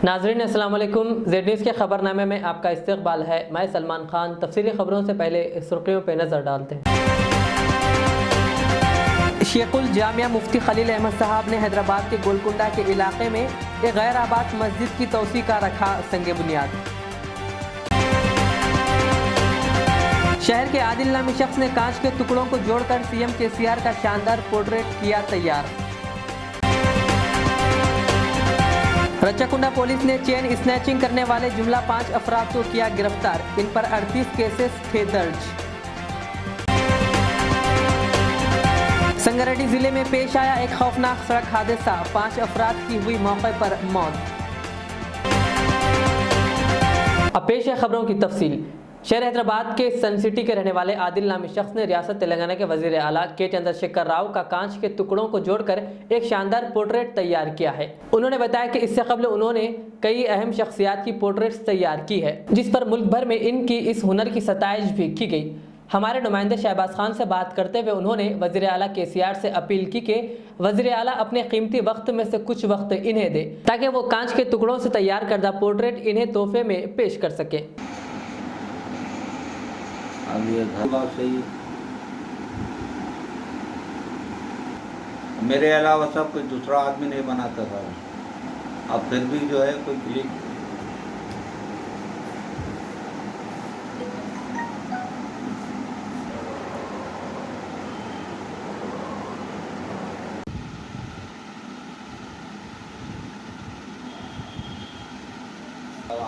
नाज़रीन अस्सलाम वालेकुम। ज़ेड न्यूज़ के ख़बरनामे में आपका इस्तकबाल है। मैं सलमान खान। तफसीली ख़बरों से पहले सुर्खियों पर नज़र डालते हैं। शेखुल जामिया मुफ्ती खलील अहमद साहब ने हैदराबाद के गोलकुंडा के इलाके में एक गैर आबाद मस्जिद की तोसी का रखा संग बुनियाद। शहर के आदिल नामी शख्स ने कांच के टुकड़ों को जोड़कर सीएम केसीआर का शानदार पोर्ट्रेट किया तैयार। रचाकुंडा पुलिस ने चेन स्नैचिंग करने वाले जुमला 5 अफराद को किया गिरफ्तार। इन पर 38 केसेस थे दर्ज। संगारेड्डी जिले में पेश आया एक खौफनाक सड़क हादसा, 5 अफराद की हुई मौके पर मौत। अब पेश है खबरों की तफसील। शहर हैदराबाद के सन सिटी के रहने वाले आदिल नामी शख्स ने रियासत तेलंगाना के वजीर आला के चंद्रशेखर राव का कांच के टुकड़ों को जोड़कर एक शानदार पोर्ट्रेट तैयार किया है। उन्होंने बताया कि इससे कबल उन्होंने कई अहम शख्सियात की पोर्ट्रेट्स तैयार की है, जिस पर मुल्क भर में इनकी इस हुनर की सताइश भी की गई। हमारे नुमाइंदे शहबाज खान से बात करते हुए उन्होंने वज़ीर आला केसीआर से अपील की कि वज़ीर आला अपने कीमती वक्त में से कुछ वक्त इन्हें दे, ताकि वो कांच के टुकड़ों से तैयार करदा पोर्ट्रेट इन्हें तोहफे में पेश कर सके। अब ये घर से ही मेरे अलावा सब कोई दूसरा आदमी नहीं बनाता था। अब फिर भी जो है कोई क्लिक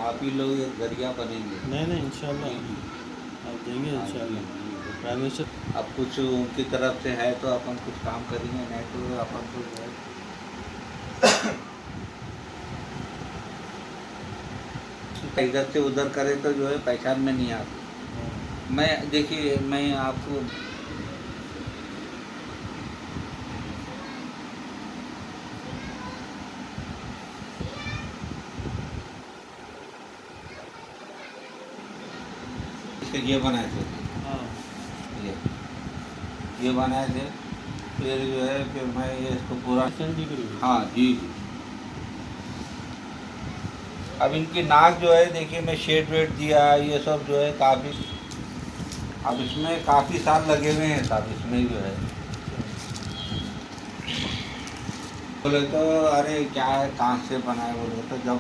आप ही लोग एक जरिया बनेंगे। नहीं इंशाल्लाह आप देंगे इंशाल्लाह। प्राइम मिनिस्टर अब कुछ उनकी तरफ से है तो अपन कुछ काम करेंगे, नहीं तो अपन को जो है इधर से उधर करे तो जो है पहचान में नहीं आती। मैं देखिए मैं आपको ये बनाए थे, ये बनाए थे। फिर जो है फिर मैं ये इसको पूरा हाँ जी। अब इनकी नाक जो है देखिए मैं शेड वेड दिया, ये सब जो है काफ़ी, अब इसमें काफ़ी साल लगे हुए हैं साहब। इसमें जो है बोले तो अरे क्या है कहाँ से बनाए, बोले तो जब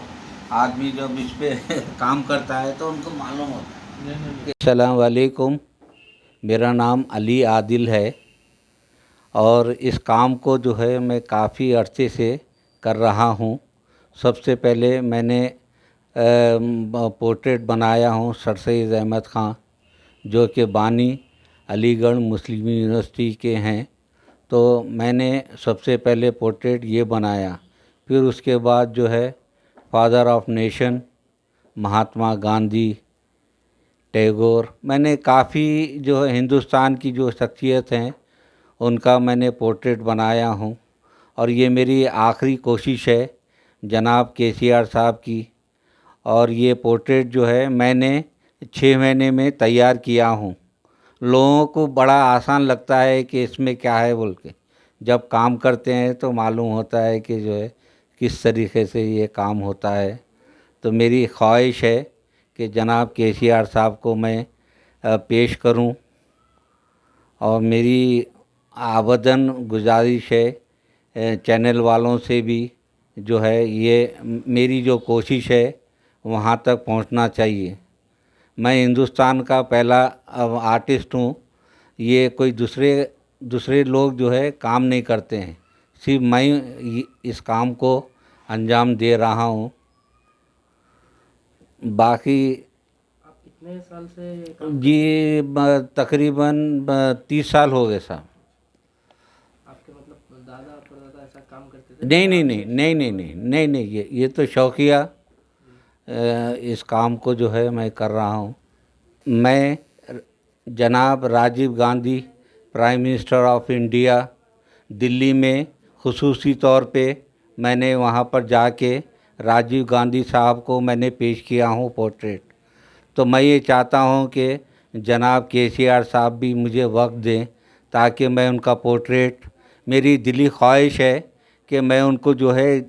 आदमी जब इस पर काम करता है तो उनको मालूम होता है। अस्सलाम वालेकुम, मेरा नाम अली आदिल है और इस काम को जो है मैं काफ़ी अरसे से कर रहा हूँ। सबसे पहले मैंने पोर्ट्रेट बनाया हूँ सर सैयद अहमद ख़ान, जो कि बानी अलीगढ़ मुस्लिम यूनिवर्सिटी के हैं। तो मैंने सबसे पहले पोर्ट्रेट ये बनाया। फिर उसके बाद जो है father of nation Mahatma Gandhi, Tagore, मैंने काफ़ी जो है हिंदुस्तान की जो शख्सियत हैं उनका मैंने पोर्ट्रेट बनाया हूँ। और ये मेरी आखिरी कोशिश है जनाब केसीआर साहब की। और ये पोर्ट्रेट जो है मैंने 6 महीने में तैयार किया हूँ। लोगों को बड़ा आसान लगता है कि इसमें क्या है बोल के, जब काम करते हैं तो मालूम होता है कि जो है किस तरीके से ये काम होता है। तो मेरी ख्वाहिश है कि जनाब केसीआर साहब को मैं पेश करूं। और मेरी आवेदन गुजारिश है चैनल वालों से भी जो है ये मेरी जो कोशिश है वहाँ तक पहुँचना चाहिए। मैं हिंदुस्तान का पहला आर्टिस्ट हूँ। ये कोई दूसरे लोग जो है काम नहीं करते हैं, सिर्फ मैं इस काम को अंजाम दे रहा हूँ। बाकी आप कितने साल से जी तकरीबन 30 साल हो गए साहब। आपके मतलब दादा परदादा ऐसा काम करते थे? नहीं, ये तो शौकिया इस काम को जो है मैं कर रहा हूँ। मैं जनाब Rajiv Gandhi prime minister of India Delhi में खुसूसी तौर पे मैंने वहाँ पर जाके राजीव गांधी साहब को मैंने पेश किया हूँ पोर्ट्रेट। तो मैं ये चाहता हूँ कि जनाब केसीआर साहब भी मुझे वक्त दें ताकि मैं उनका पोर्ट्रेट, मेरी दिली ख्वाहिश है कि मैं उनको जो है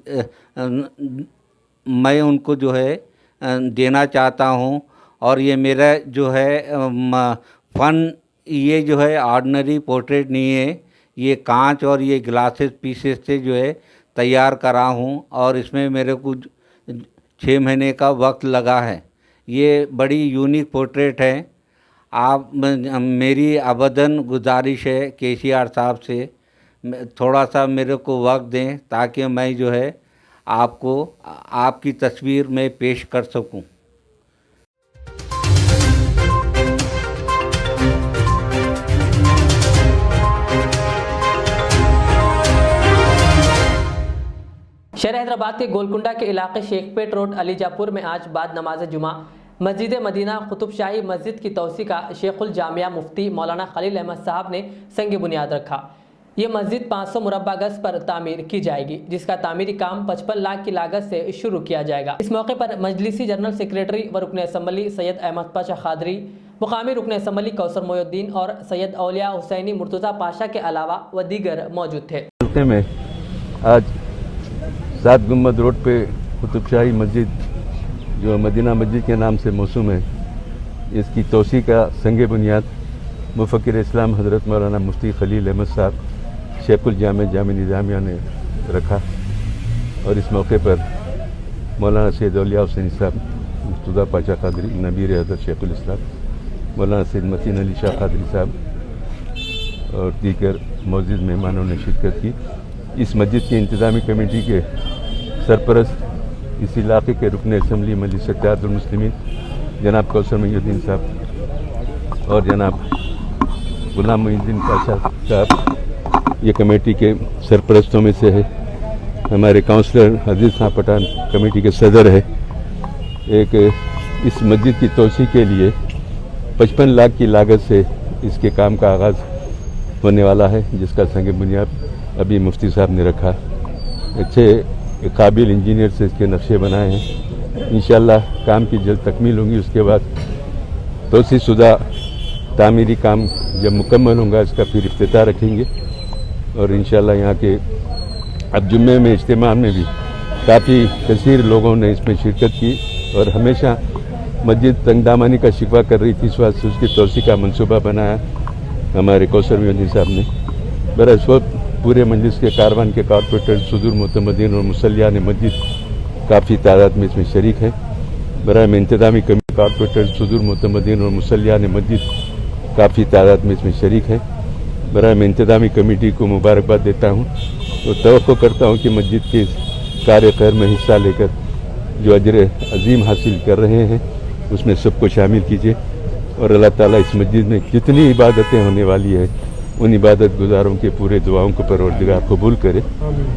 मैं उनको जो है देना चाहता हूँ। और ये मेरा जो है फ़न, ये जो है ऑर्डिनरी पोर्ट्रेट नहीं है, ये कांच और ये ग्लासेस पीसेस से जो है तैयार करा हूँ और इसमें मेरे को 6 महीने का वक्त लगा है। ये बड़ी यूनिक पोर्ट्रेट है। आप मेरी अबदन गुजारिश है केसीआर साहब से, थोड़ा सा मेरे को वक्त दें ताकि मैं जो है आपको आपकी तस्वीर में पेश कर सकूं। शहर हैदराबाद के गोलकुंडा के इलाके शेखपेट रोड अलीजापुर में आज बाद नमाज जुमा मस्जिद मदीना कुतुब शाही मस्जिद की तोसी का शेखुल जामिया मुफ्ती मौलाना खलील अहमद साहब ने संग बुनियाद रखा। ये मस्जिद 500 मुरब्बा गज पर तामीर की जाएगी, जिसका तामीरी काम 55 लाख की लागत से शुरू किया जाएगा। इस मौके पर मजलिसी जनरल सेक्रेटरी व रुकन असम्बली सैयद अहमद पाशा खादरी, मुकामी रुकन असम्बली कौसर मोयुद्दीन और सैयद औलिया हुसैनी मुर्तज़ा पाशा के अलावा व दीगर मौजूद थे। में आज 7 गुम्बद रोड पे कुतुब शाही मस्जिद जो मदीना मस्जिद के नाम से मौसूम है, इसकी तोसी का संग बुनियाद मुफक्किर इस्लाम हज़रत मौलाना मुफ्ती खलील अहमद साहब शेखुल जामिया निज़ामिया ने रखा। और इस मौके पर मौलाना सैयद औलिया हुसैनी साहब, मुर्तज़ा पाशा कादरी, नबीर हज़रत शेखुल इस्लाम, मौलाना सैयद मतीन अली शाह कादरी साहब और दीगर मौजूद मेहमानों ने शिरकत की। इस मस्जिद की इंतज़ामी कमेटी के सरपरस्त इस इलाके के रुकन असम्बली मजलिस इत्तेहादुल मुस्लिमीन जनाब कौसर मोयुद्दीन साहब और जनाब गुलाम मोइनुद्दीन पाशा साहब ये कमेटी के सरपरस्तों में से है। हमारे काउंसलर अजीज़ खां पठान कमेटी के सदर है। एक इस मस्जिद की तोसी के लिए 55 लाख की लागत से इसके काम का आगाज़ होने वाला है, जिसका संग बुनियाद अभी मुफ्ती साहब ने रखा। अच्छे काबिल इंजीनियर से इसके नक्शे बनाए हैं। इंशाअल्लाह काम की जल्द तकमील होंगी। उसके बाद तोसी शुदा तामीरी काम जब मुकम्मल होगा इसका फिर इफ्तिताह रखेंगे। और इंशाअल्लाह यहाँ के अब जुम्मे में इज्तिमा में भी काफ़ी कसीर लोगों ने इसमें शिरकत की और हमेशा मस्जिद तंगदामानी का शिकवा कर रही थी, इस वास्ते उसकी तोसी का मनसूबा बनाया हमारे कौसर मोयुद्दीन साहब ने। बरस वक्त पूरे मजलिस के कारवान के कारपोरेटर सुदूर मुतमदीन और मुसल्लियान मस्जिद काफ़ी तादाद में इसमें शरीक है। बराए में इंतज़ामी कमेटी कारपोरेटर सुदूर मुतमदीन और मुसल्लियान मस्जिद काफ़ी तादाद में इसमें शरीक है। बराए में इंतज़ामी कमेटी को मुबारकबाद देता हूँ और तवक्को करता हूँ कि मस्जिद के कार्य खैर में हिस्सा लेकर जो अजर अजीम हासिल कर रहे हैं उसमें सबको शामिल कीजिए। और अल्लाह ताला इस मस्जिद में जितनी इबादतें होने वाली है उन इबादत गुजारों के पूरे दुआओं को परवरदिगार कबूल करे।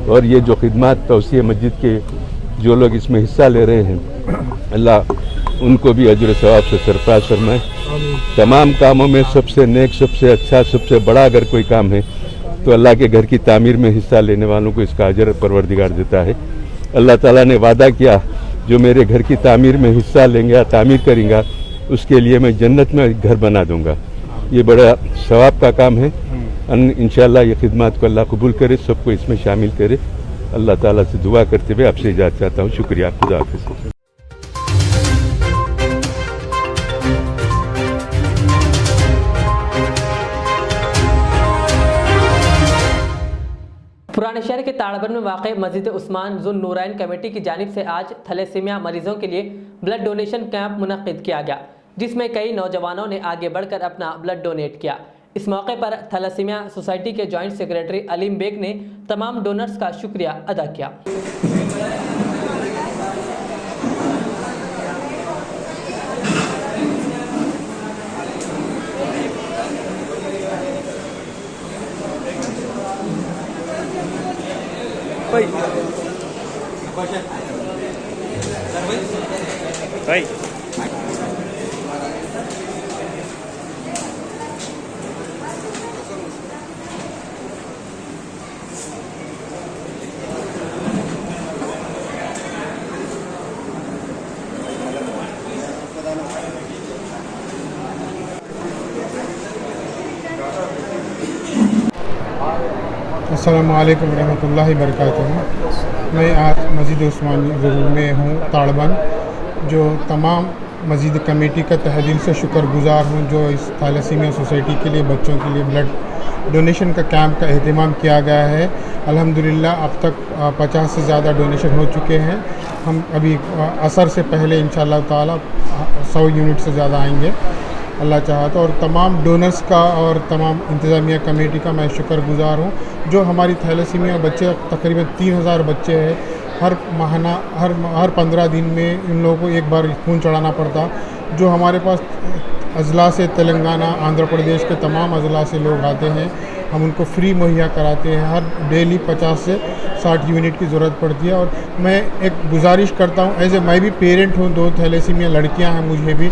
और ये जो खिदमत तौसीए मस्जिद के जो लोग इसमें हिस्सा ले रहे हैं, अल्लाह उनको भी अजर सवाब से सरफराज फरमाए। तमाम कामों में सबसे नेक, सबसे अच्छा, सबसे बड़ा अगर कोई काम है तो अल्लाह के घर की तामीर में हिस्सा लेने वालों को इसका अजर परवरदिगार देता है। अल्लाह ताला ने वादा किया जो मेरे घर की तामीर में हिस्सा लेंगे या तामीर करेंगे उसके लिए मैं जन्नत में घर बना दूंगा। ये बड़ा सवाब का काम है। इंशाअल्लाह ये खिदमत को अल्लाह कबूल करे, सबको इसमें शामिल करे। अल्लाह ताला से दुआ करते हुए आपसे इजाज़त चाहता हूँ। शुक्रिया। खुदा हाफिज़। पुराने शहर के ताड़बन में वाक़ मस्जिद उस्मान जुन नूरैन कमेटी की जानिब से आज थैलेसीमिया मरीजों के लिए ब्लड डोनेशन कैंप मुनक़्क़िद किया गया, जिसमें कई नौजवानों ने आगे बढ़कर अपना ब्लड डोनेट किया। इस मौके पर थैलेसीमिया सोसाइटी के जॉइंट सेक्रेटरी अलीम बेग ने तमाम डोनर्स का शुक्रिया अदा किया। अस्सलामु अलैकुम रहमतुल्लाहि बरकातुहू। मैं आज मस्जिद उस्मानी में हूँ ताड़बंद। जो तमाम मस्जिद कमेटी का तहे दिल से शुक्रगुजार हूँ जो इस थैलेसीमिया सोसाइटी के लिए बच्चों के लिए ब्लड डोनेशन का कैंप का एहतमाम किया गया है। अल्हम्दुलिल्लाह अब तक 50 से ज़्यादा डोनेशन हो चुके हैं। हम अभी असर से पहले इंशाअल्लाह ताला 100 यूनिट से ज़्यादा आएंगे अल्लाह चाहा तो। और तमाम डोनर्स का और तमाम इंतज़ामिया कमेटी का मैं शुक्रगुजार हूँ जो हमारी थैलेसीमिया बच्चे तकरीबन 3000 बच्चे हैं। हर माहाना हर 15 दिन में इन लोगों को एक बार खून चढ़ाना पड़ता। जो हमारे पास अजला से तेलंगाना आंध्र प्रदेश के तमाम अजला से लोग आते हैं, हम उनको फ्री मुहैया कराते हैं। हर डेली 50 से 60 यूनिट की ज़रूरत पड़ती है। और मैं एक गुजारिश करता हूँ, एज ए मैं भी पेरेंट हूँ, 2 थैलेसीमिया लड़कियाँ हैं मुझे भी।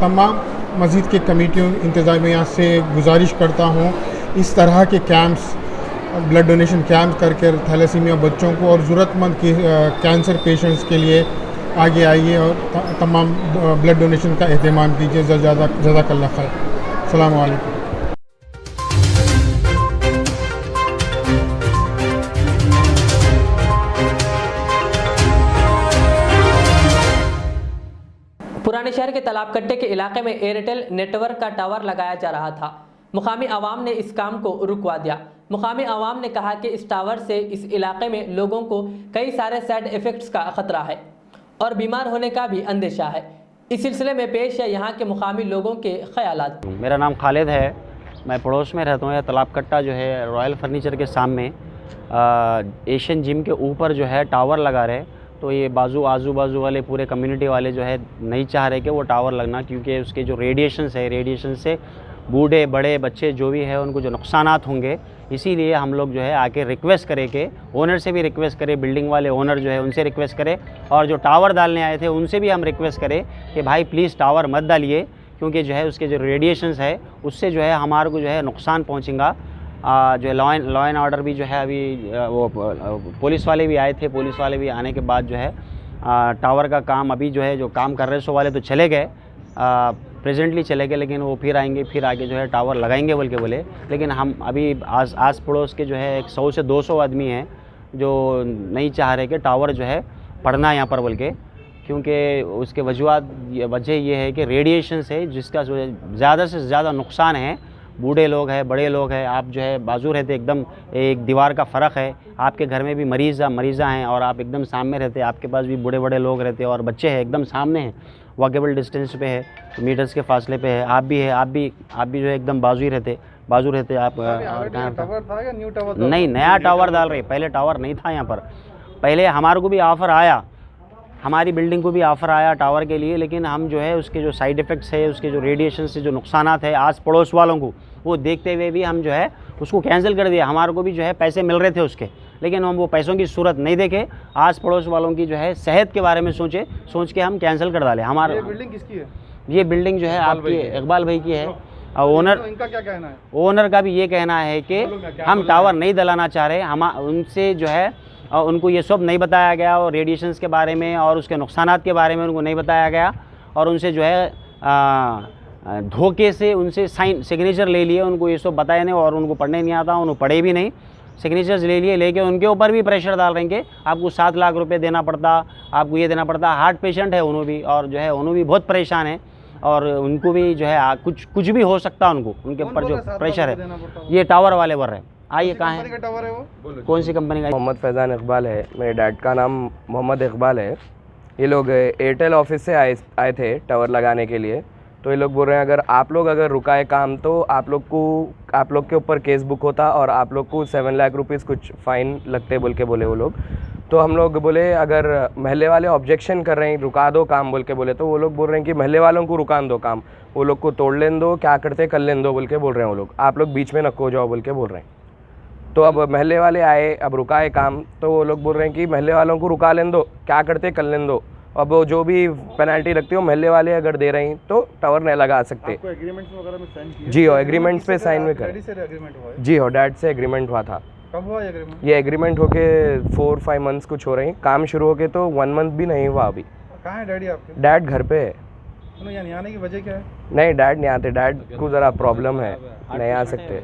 तमाम मस्जिद के कमेटियों इंतज़ामिया से गुजारिश करता हूँ इस तरह के कैंप्स ब्लड डोनेशन कैंप करके थैलेसीमिया बच्चों को और ज़रूरतमंद कैंसर पेशेंट्स के लिए आगे आइए और तमाम ब्लड डोनेशन का एहतमाम कीजिए। जज़ाकल्लाह खैर। अस्सलाम वालेकुम। पुराने शहर के तालाबकट्टे के इलाके में एयरटेल नेटवर्क का टावर लगाया जा रहा था। मुकामी आवाम ने इस काम को रुकवा दिया। मुकामी आवाम ने कहा कि इस टावर से इस इलाके में लोगों को कई सारे साइड इफ़ेक्ट्स का ख़तरा है और बीमार होने का भी अंदेशा है। इस सिलसिले में पेश है यहाँ के मुकामी लोगों के ख़यालात। मेरा नाम खालिद है, मैं पड़ोस में रहता हूँ। यह तालाबकट्टा जो है रॉयल फर्नीचर के सामने एशियन जिम के ऊपर जो है टावर लगा रहे, तो ये आजू बाजू वाले पूरे कम्युनिटी वाले जो है नहीं चाह रहे कि वो टावर लगना, क्योंकि उसके जो रेडिएशन से बूढ़े बड़े बच्चे जो भी है उनको जो नुकसानात होंगे। इसीलिए हम लोग जो है आके रिक्वेस्ट करें कि ओनर से भी रिक्वेस्ट करें, बिल्डिंग वाले ओनर जो है उनसे रिक्वेस्ट करें, और जो टावर डालने आए थे उनसे भी हम रिक्वेस्ट करें कि भाई प्लीज़ टावर मत डालिए, क्योंकि जो है उसके जो रेडिएशंस है उससे जो है हमारे को जो है नुकसान पहुँचेगा। जो है लॉ एंड ऑर्डर भी जो है अभी वो पुलिस वाले भी आए थे। पुलिस वाले भी आने के बाद जो है टावर का काम अभी जो है जो काम कर रहे सो वाले तो चले गए, प्रेजेंटली चले गए, लेकिन वो फिर आएंगे, फिर आगे जो है टावर लगाएंगे बोले। लेकिन हम अभी आस पड़ोस के जो है 100 से 200 आदमी हैं जो नहीं चाह रहे कि टावर जो है पड़ना यहाँ पर बोल के, क्योंकि उसके वजह ये है कि रेडिएशन से जिसका जो है ज़्यादा से ज़्यादा नुकसान है। बूढ़े लोग हैं, बड़े लोग हैं, आप जो है बाजू रहते एकदम एक दीवार का फ़र्क है, आपके घर में भी मरीज़ा हैं और आप एकदम सामने रहते, आपके पास भी बूढ़े लोग रहते और बच्चे हैं एकदम सामने हैं, वॉकेबल डिस्टेंस पे है, मीटर्स के फासले पे है। आप भी जो है एकदम बाजू रहते आप। और टावर था या न्यू टावर? नहीं, नया टावर डाल रहे, पहले टावर नहीं था यहाँ पर। पहले हमारे को भी ऑफ़र आया, हमारी बिल्डिंग को भी ऑफ़र आया टावर के लिए, लेकिन हम जो है उसके जो साइड इफ़ेक्ट्स है, उसके जो रेडिएशन से जो नुकसानात है आस पड़ोस वालों को, वो देखते हुए भी हम जो है उसको कैंसिल कर दिया। हमारे को भी जो है पैसे मिल रहे थे उसके, लेकिन हम वो पैसों की सूरत नहीं देखे, आस पड़ोस वालों की जो है सेहत के बारे में सोच के हम कैंसिल कर डाले। हमारा ये बिल्डिंग किसकी है? ये बिल्डिंग जो है आपकी इकबाल भाई की है। और ओनर, इनका क्या कहना है? ओनर का भी ये कहना है कि हम टावर नहीं डलाना चाह रहे। हम उनसे जो है उनको ये सब नहीं बताया गया, और रेडिएशंस के बारे में और उसके नुकसानात के बारे में उनको नहीं बताया गया, और उनसे जो है धोखे से उनसे सिग्नेचर ले लिए, उनको ये सब बताया नहीं और उनको पढ़ने नहीं आता, उन्होंने पढ़े भी नहीं, सिग्नेचर्स ले लिए, लेके उनके ऊपर भी प्रेशर डाल रहे हैं कि आपको 7 लाख रुपए देना पड़ता, आपको ये देना पड़ता। हार्ट पेशेंट है उन्होंने भी, और जो है उन्होंने भी बहुत परेशान है, और उनको भी जो है कुछ भी हो सकता है उनके ऊपर जो प्रेशर है। ये टावर वाले बोल रहे हैं। आइए, कहाँ है टावर है वो? कौन सी कंपनी का? मोहम्मद फैज़ान इकबाल है, मेरे डैड का नाम मोहम्मद इकबाल है। ये लोग एयरटेल ऑफिस से आए थे टावर लगाने के लिए, तो ये लोग बोल रहे हैं अगर आप लोग रुकाए काम तो आप लोग के ऊपर केस बुक होता और आप लोग को 7 लाख रुपीज़ कुछ फ़ाइन लगते बोल के बोले वो लोग। तो हम लोग बोले अगर महल्ले वाले ऑब्जेक्शन कर रहे हैं रुका दो काम बोल के बोले, तो वो लोग बोल रहे हैं कि महल्ले वालों को रुकान दो काम, वो लोग को तोड़ लेन दो, क्या करते कर लेन दो बोल के बोल रहे हैं वो लोग, आप लोग बीच में नको जाओ बोल के बोल रहे हैं। तो अब महल्ले वाले आए, अब रुकाए काम, तो वो लोग बोल रहे हैं कि महल्ले वालों को रुका लेन दो, क्या करते कर लेन दो, अब वो जो भी पेनल्टी लगती हो महल्ले वाले अगर दे रही तो टावर नहीं लगा सकते। आपको एग्रीमेंट्स वगैरह में साइन किए? जी हो, एग्रीमेंट्स पे साइन में कर। जी हो, डैड से एग्रीमेंट हुआ था। कब हुआ ये एग्रीमेंट? ये एग्रीमेंट होके 4-5 मंथ्स कुछ हो रही, काम शुरू होके तो 1 मंथ भी नहीं हुआ अभी। कहाँ है डैडी आपके? डैड घर पे है। नहीं आने की वजह क्या है? नहीं, डैड नहीं आते, डैड को ज़रा प्रॉब्लम है, नहीं आ सकते,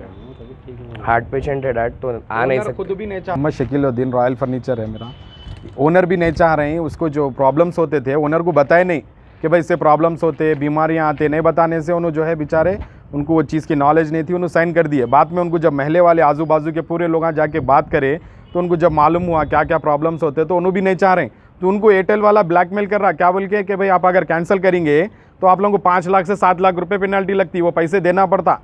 हार्ट पेशेंट है डैड, तो आ नहीं सकते। खुद भी नहीं चाह। मैं शकील उद्दीन, रॉयल फर्नीचर है मेरा। ओनर भी नहीं चाह रहे हैं, उसको जो प्रॉब्लम्स होते थे ओनर को बताए नहीं कि भाई इससे प्रॉब्लम्स होते, बीमारियां आते, नहीं बताने से उन्होंने जो है बेचारे उनको वो चीज़ की नॉलेज नहीं थी, उन्होंने साइन कर दिए। बाद में उनको जब महल्ले वाले आजू बाजू के पूरे लोग जाके बात करे तो उनको जब मालूम हुआ क्या क्या प्रॉब्लम्स होते तो उन्होंने भी नहीं चाह रहे, तो उनको एयरटेल वाला ब्लैकमेल कर रहा, क्या बोल के कि भाई आप अगर कैंसिल करेंगे तो आप लोगों को 5 लाख से 7 लाख रुपए पेनल्टी लगती, वो पैसे देना पड़ता।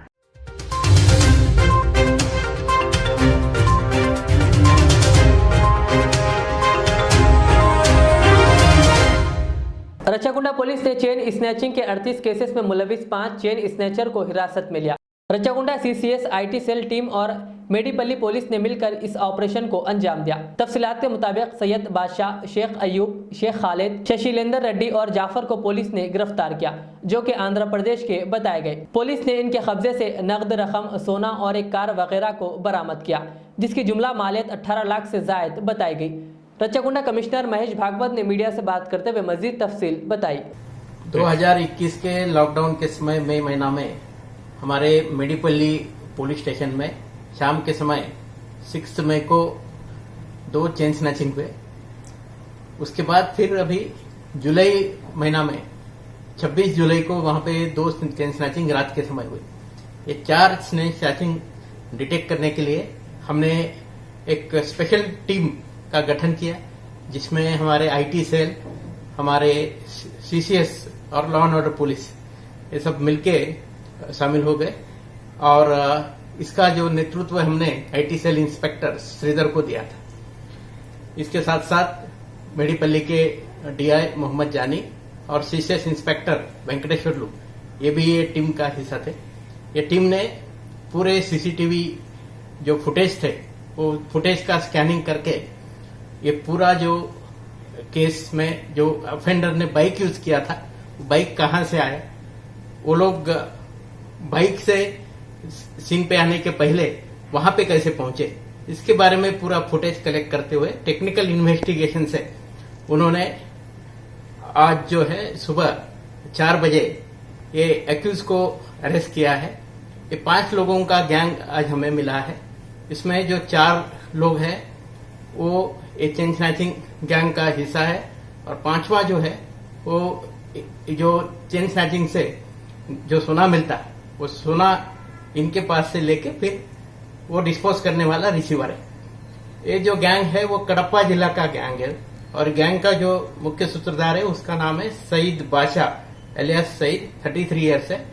रच्चाकुंडा पुलिस ने चेन स्नैचिंग के 38 केसेस में मुलविस 5 चेन स्नैचर को हिरासत में लिया। Rachakonda CCS IT cell team और मेडीपल्ली पुलिस ने मिलकर इस ऑपरेशन को अंजाम दिया। तफसीलात के मुताबिक सैयद बादशाह, शेख अयूब, शेख खालिद, शशिलेंद्र रेड्डी और जाफर को पुलिस ने गिरफ्तार किया, जो कि आंध्र प्रदेश के बताए गए। पुलिस ने इनके कब्जे से नकद रकम, सोना और एक कार वगैरह को बरामद किया, जिसकी जुमला मालियत 18 लाख से जायद बताई गई। रच्चाकुंडा कमिश्नर महेश भागवत ने मीडिया से बात करते हुए मजीद तफसील बताई। 2021 के लॉकडाउन के समय मई महीना में हमारे मेडीपल्ली पुलिस स्टेशन में शाम के समय 6 मई को 2 चेन स्नैचिंग हुए। उसके बाद फिर अभी जुलाई महीना में 26 जुलाई को वहां पे 2 चेन स्नैचिंग रात के समय हुए। ये 4 चेन स्नैचिंग डिटेक्ट करने के लिए हमने एक स्पेशल टीम का गठन किया, जिसमें हमारे IT सेल, हमारे CCS और लॉ एंड ऑर्डर पुलिस ये सब मिलके शामिल हो गए। और इसका जो नेतृत्व हमने IT सेल इंस्पेक्टर श्रीधर को दिया था। इसके साथ साथ मेडीपल्ली के DI मोहम्मद जानी और CCS इंस्पेक्टर वेंकटेश्वरलू ये भी ये टीम का हिस्सा थे। ये टीम ने पूरे CCTV जो फुटेज थे वो फुटेज का स्कैनिंग करके ये पूरा जो केस में जो ऑफेंडर ने बाइक यूज किया था, बाइक कहां से आया, वो लोग बाइक से सीन पे आने के पहले वहां पे कैसे पहुंचे, इसके बारे में पूरा फुटेज कलेक्ट करते हुए टेक्निकल इन्वेस्टिगेशन से उन्होंने आज जो है सुबह 4 बजे ये एक्यूज को अरेस्ट किया है। ये 5 लोगों का गैंग आज हमें मिला है। इसमें जो 4 लोग हैं वो एक चेन स्नैचिंग गैंग का हिस्सा है और 5वां जो है वो जो चेन स्नैचिंग से जो सोना मिलता है वो सोना इनके पास से लेके फिर वो डिस्पोज करने वाला रिसीवर है। ये जो गैंग है वो कडप्पा जिला का गैंग है और गैंग का जो मुख्य सूत्रधार है उसका नाम है सईद बादशाह एलियास सईद, 33 ईयर्स है।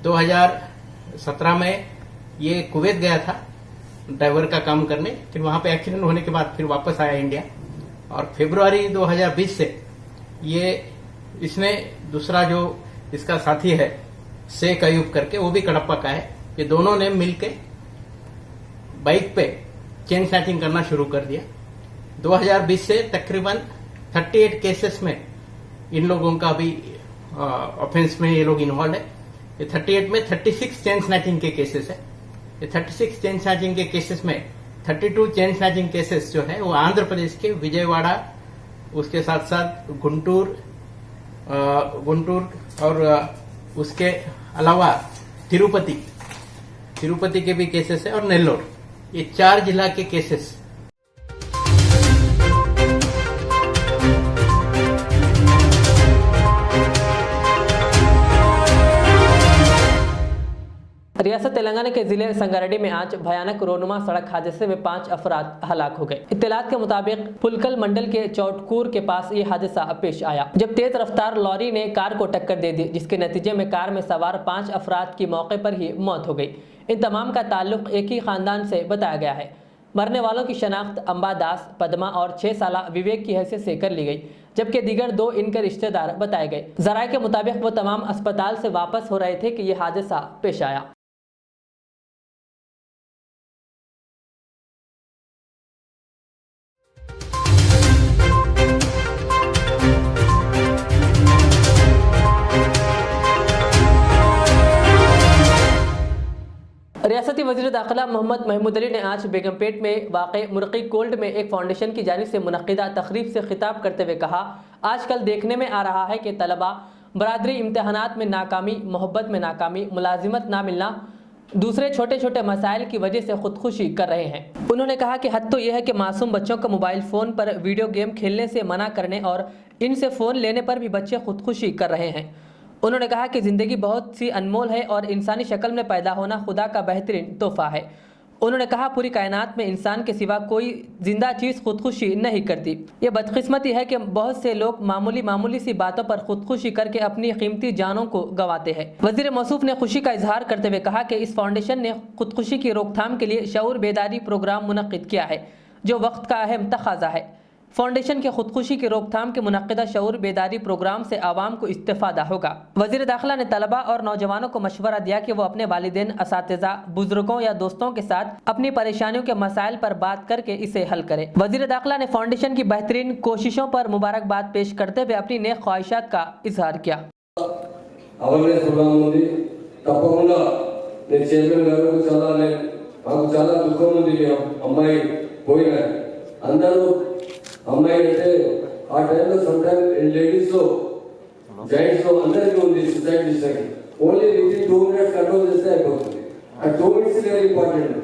2017 में ये कुवैत गया था ड्राइवर का काम करने, फिर वहां पे एक्सीडेंट होने के बाद फिर वापस आया इंडिया और फरवरी 2020 से ये इसने दूसरा जो इसका साथी है शेख अयूब करके, वो भी कडप्पा का है। ये दोनों ने मिलके बाइक पे चेन स्नैचिंग करना शुरू कर दिया। 2020 से तकरीबन 38 केसेस में इन लोगों का भी ऑफेंस में ये लोग इन्वॉल्व है। ये 38 में 36 चेन स्नैचिंग के केसेस है। ये 36 चेन स्नैचिंग के केसेस में 32 चेन स्नैचिंग केसेस जो है वो आंध्र प्रदेश के विजयवाड़ा, उसके साथ साथ गुंटूर और उसके अलावा तिरुपति के भी केसेस है और नेल्लोर, ये 4 जिला के केसेस। रियासत तेलंगाना के जिले संगारेड्डी में आज भयानक रोनुमा सड़क हादसे में 5 अफराद हलाक हो गए। इत्तलात के मुताबिक पुलकल मंडल के चौटकूर के पास ये हादसा पेश आया, जब तेज रफ्तार लॉरी ने कार को टक्कर दे दी, जिसके नतीजे में कार में सवार 5 अफराद की मौके पर ही मौत हो गई। इन तमाम का ताल्लुक एक ही खानदान से बताया गया है। मरने वालों की शनाख्त अंबा दास, पद्मा और 6 साला विवेक की हैसियत से कर ली गई, जबकि दीगर 2 इनके रिश्तेदार बताए गए। जराये के मुताबिक वो तमाम अस्पताल से वापस हो रहे थे कि यह हादसा पेश आया। रियासती वज़ीर दाखिला मोहम्मद महमूद अली ने आज बेगमपेट में वाक़े मुर्की कोल्ड में एक फाउंडेशन की जानिब से मुनक़िदा तकरीब से खिताब करते हुए कहा, आजकल देखने में आ रहा है कि तलबा बरादरी इम्तहानात में नाकामी, मोहब्बत में नाकामी, मुलाजिमत ना मिलना, दूसरे छोटे छोटे मसाइल की वजह से खुदकुशी कर रहे हैं। उन्होंने कहा कि हद तो यह है कि मासूम बच्चों को मोबाइल फ़ोन पर वीडियो गेम खेलने से मना करने और इनसे फ़ोन लेने पर भी बच्चे खुदकुशी कर रहे हैं। उन्होंने कहा कि ज़िंदगी बहुत सी अनमोल है और इंसानी शक्ल में पैदा होना खुदा का बेहतरीन तोहफ़ा है। उन्होंने कहा पूरी कायनात में इंसान के सिवा कोई जिंदा चीज़ खुदकुशी नहीं करती। ये बदकिस्मती है कि बहुत से लोग मामूली सी बातों पर खुदकुशी करके अपनी कीमती जानों को गंवाते हैं। वज़ीर मौसूफ ने खुशी का इजहार करते हुए कहा कि इस फाउंडेशन ने खुदकुशी की रोकथाम के लिए शऊर बेदारी प्रोग्राम मुनक्किद किया है जो वक्त का अहम तकाजा है। फाउंडेशन के खुदकुशी की रोकथाम के मुनक्किदा शऊर बेदारी प्रोग्राम से आवाम को इस्तेफादा होगा। वज़ीर दाखिला ने तलबा और नौजवानों को मशवरा दिया कि वो अपने वालिदैन, असातिज़ा, बुजुर्गों या दोस्तों के साथ अपनी परेशानियों के मसाइल पर बात करके इसे हल करें। वज़ीर दाखिला ने फाउंडेशन की बेहतरीन कोशिशों पर मुबारकबाद पेश करते हुए अपनी नेक ख्वाहिशात का इजहार किया। అవేర్నెస్ ప్రోగ్రామ్ ఉంది, తప్పకుండా నేను చైర్మన్ గారు మాకు చాలా దుఃఖం ఉంది. అమ్మాయి పోయిన అందరూ అమ్మాయి అంటే ఆ టైంలో సమ్ టైమ్ లేడీస్ లో జైంట్స్ లో అందరికీ ఉంది సూసైడ్ చేసేది. ఓన్లీ విత్ 2 minutes కంట్రోల్ చేస్తే అయిపోతుంది. ఆ 2 minutes వెరీ ఇంపార్టెంట్.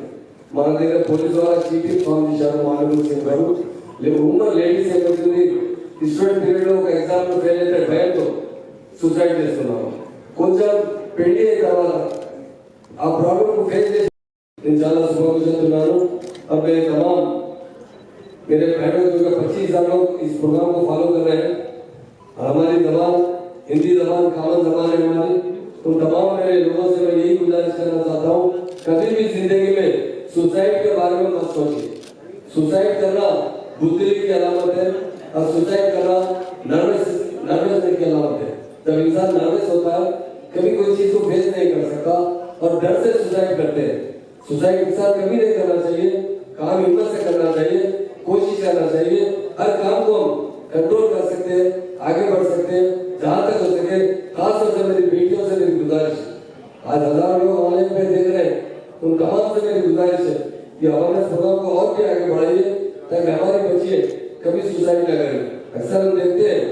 మన దగ్గర పోలీసు వాళ్ళ చీటింగ్ ఫామ్ చేశారు మానవులు సింగ్ గారు. ఉన్న లేడీస్ ఏమవుతుంది స్టూడెంట్ పీరియడ్ లో ఒక ఎగ్జామ్ లో ఫెయిల్ అయితే భయంతో సూసైడ్ చేస్తున్నాము. కొంచెం పెళ్లి అయిన తర్వాత ఆ ప్రాబ్లమ్ ఫేస్ చేసి నేను చాలా శుభాకాంక్షలున్నాను. अब मेरे तमाम मेरे बहनों जो 25,000 लोग इस प्रोग्राम को फॉलो कर रहे हैं। हमारी जबान हिंदी जबान कॉमन जबान है हमारी। उन तमाम मेरे लोगों से मैं यही गुजारिश करना चाहता हूँ, कभी भी जिंदगी में सुसाइड के बारे में मत सोचिए। सुसाइड करना बुद्धि की अलामत है और सुसाइड करना नर्वसनेस की अलामत है। जब इंसान नर्वस होता है कभी कोई चीज को फेस नहीं कर सकता और डर से सुसाइड करते हैं। सुसाइड इंसान कभी नहीं करना चाहिए, काम हिम्मत से करना चाहिए, कोशिश करना चाहिए। हर काम को हम कंट्रोल कर सकते हैं, आगे बढ़ सकते हैं जहाँ तक हो सके। खासतौर से मेरी बेटियों से मेरी गुजारिश, आज 1000 लोग ऑनलाइन पे देख रहे हैं, उन तमाम से मेरी गुजारिश है कि अवेयरनेस प्रोग्राम को और भी आगे बढ़ाइए ताकि हमारे बच्चे कभी सुसाइड न करें। अक्सर हम देखते हैं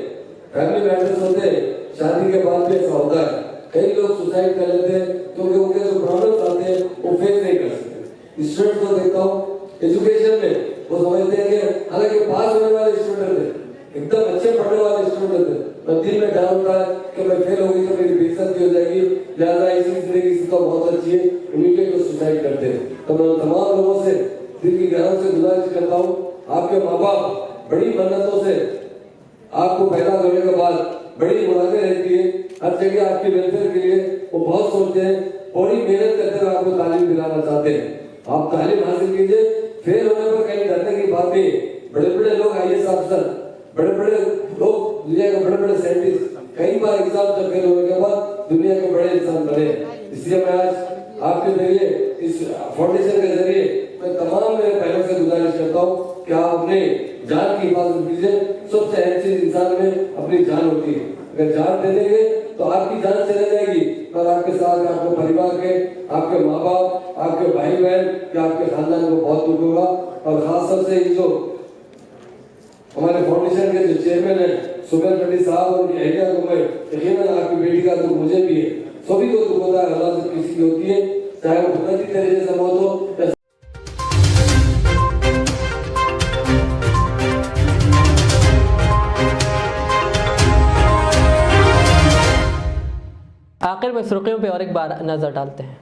फैमिली मैटर्स होते हैं, शादी के बाद भी ऐसा होता है, कई लोग सुसाइड कर लेते हैं क्योंकि उनके जो प्रॉब्लम्स आते हैं वो फेस नहीं कर सकते। स्टूडेंट को देखता हूँ एजुकेशन में वो समझते हैं कि हालांकि पास होने वाले स्टूडेंट थे, एकदम अच्छे पढ़ने वाले स्टूडेंट थे, पर दिल में डर होता है कि मैं फेल हो गई तो मेरी बेइज्जती हो जाएगी, लिहाजा इसी जिंदगी से तो बहुत अच्छी है, इमीडिएट को सुसाइड करते हैं। तो मैं तमाम लोगों से दिल की गहराई से गुजारिश करता हूँ, आपके माँ बाप बड़ी मेहनतों से आपको पैदा करने के बाद बड़ी मुरादें रहती है, हर जगह आपके वेलफेयर के लिए वो बहुत सोचते हैं, बड़ी मेहनत करते हुए आपको तालीम दिलाना चाहते हैं। आप तालीम हासिल कीजिए, फेल होने पर कहीं डरने की बात नहीं। बड़े बड़े लोग IAS अफसर, बड़े बड़े लोग दुनिया के बड़े बड़े साइंटिस्ट कई बार एग्जाम से फेल होने के बाद दुनिया के बड़े इंसान बने। इसलिए मैं आज आपके जरिए इस फाउंडेशन के जरिए मैं तमाम मेरे बहनों से गुजारिश करता हूँ कि आप अपने जान की हिफाजत कीजिए। सबसे अहम चीज इंसान में अपनी जान होती है, अगर जान दे देंगे तो आपकी जान चली जाएगी और आपके साथ आपके परिवार के, आपके माँ बाप, आपके भाई बहन या आपके खानदान को बहुत दुख होगा। और खासतौर से जो हमारे फाउंडेशन के जो चेयरमैन है सुबेर पंडित साहब और उनकी अहलिया को मैं यकीनन आपकी बेटी का दुख मुझे भी है, सभी को दुख होता है, अल्लाह से किसी की होती है, चाहे वो कुदरती तरीके से मौत हो या आखिर में सुर्खियों पे और एक बार नजर डालते हैं।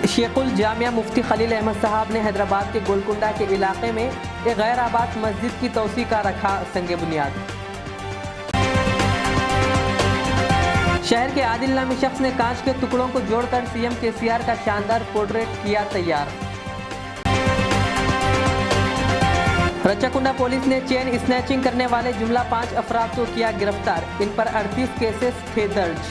शेखुल जामिया मुफ्ती खलील अहमद साहब ने हैदराबाद के गोलकुंडा के इलाके में एक गैर आबाद मस्जिद की तौसी का रखा संगे बुनियाद। शहर के आदिल नामी शख्स ने कांच के टुकड़ों को जोड़कर CM KCR का शानदार पोर्ट्रेट किया तैयार। रचाकुंडा पुलिस ने चेन स्नैचिंग करने वाले जुमला 5 अफराद को किया गिरफ्तार, इन पर 38 केसेस थे दर्ज।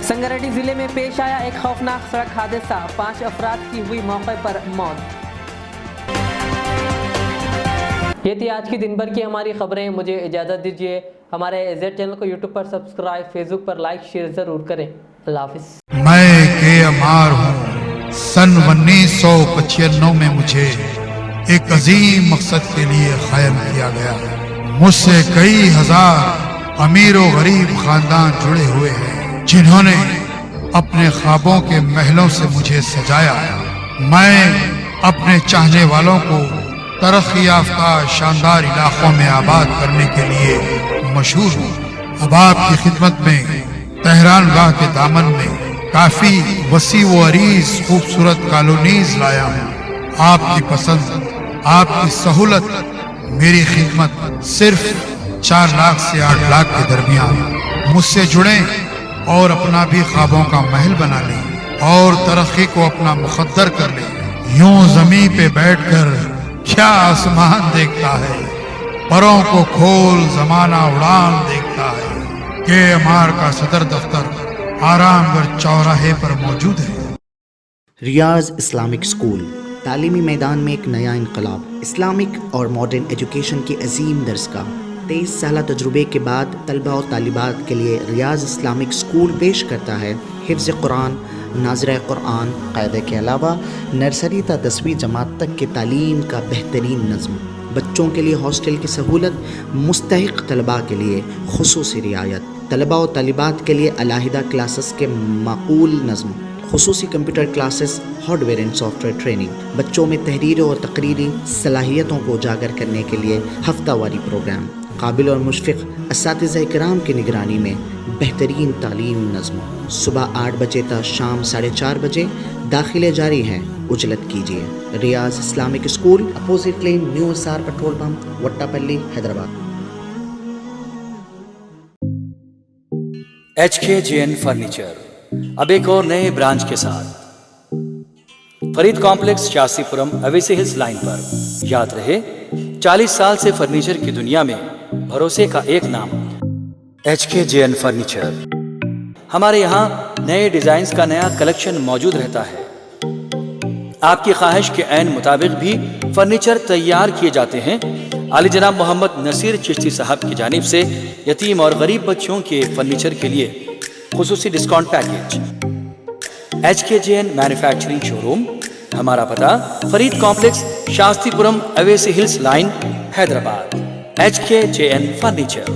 संगारेड्डी जिले में पेश आया एक खौफनाक सड़क हादसा, 5 अफराद की हुई मौके पर मौत। ये थी आज की दिन भर की हमारी खबरें। मुझे इजाज़त दीजिए। हमारे Z चैनल को YouTube पर सब्सक्राइब, फेसबुक पर लाइक शेयर ज़रूर करें। अल्लाह हाफिज़। मैं KMR हूँ। सन 1995 में मुझे एक अजीम मकसद के लिए कायम किया गया। मुझसे कई हजार अमीर व गरीब खानदान जुड़े हुए हैं, जिन्होंने अपने ख्वाबों के महलों से मुझे सजाया। मैं अपने चाहने वालों को तरक्की याफ्ता शानदार इलाकों में आबाद करने के लिए मशहूर हूँ। अब आपकी खिदमत में तेहरान गाह के दामन में काफी वसी व अरीज खूबसूरत कॉलोनीज लाया हूँ। आपकी पसंद, आपकी सहूलत, मेरी खिदमत सिर्फ 4 लाख से 8 लाख के दरमियान। मुझसे जुड़े और अपना भी ख्वाबों का महल बना लें और तरक्की को अपना मुकद्दर कर लें। यूं जमीन पे बैठकर क्या आसमान देखता है, परों को खोल जमाना उड़ान देखता है। KMR का सदर दफ्तर आरामगढ़ चौराहे पर मौजूद है। रियाज इस्लामिक स्कूल तालीमी मैदान में एक नया इनकलाब। इस्लामिक और मॉडर्न एजुकेशन की अजीम दरसगाह। 23 साल तजुर्बे के बाद तलबा और तालिबात के लिए रियाज इस्लामिक स्कूल पेश करता है हिफ्ज़ कुरान, नाज़िरा कुरान, क़ायदे के अलावा नर्सरी ता 10वीं जमात तक के तालीम का बेहतरीन नज़्म। बच्चों के लिए हॉस्टल की सहूलत, मुस्तहिक़ तलबा के लिए खुसूसी रियायत, तलबा और तालिबात के लिए अलहदा क्लासेस के माकूल नज़्म, खुसूसी computer classes, hardware and software training. बच्चों में तहरीर और तकरीरी सलाहियतों को उजागर करने के लिए हफ्तावारी प्रोग्राम। काबिल और मुशफ़िक़ असातिज़ा इकराम की निगरानी में बेहतरीन तालीम नज़्म। सुबह 8 बजे तक शाम 4:30 बजे दाखिले जारी हैं। उजलत कीजिए। Riyaz Islamic school, opposite lane, new SR petrol pump, Vattapalli, Hyderabad. HKJN furniture अब एक और नए ब्रांच के साथ Farid complex, Shastripuram, Owaisi hills line पर। याद रहे, 40 साल से फर्नीचर की दुनिया में भरोसे का एक नाम HKJN फर्नीचर। हमारे यहाँ नए डिजाइन्स का नया कलेक्शन मौजूद रहता है। आपकी ख्वाहिश के ऐन मुताबिक भी फर्नीचर तैयार किए जाते हैं। आली जनाब मोहम्मद नसीर चिश्ती साहब की जानिब से यतीम और गरीब बच्चों के फर्नीचर के लिए खुसूसी discount package. HKJN manufacturing showroom. हमारा पता Farid complex, Shastripuram, Owaisi hills line, Hyderabad. HKJN furniture.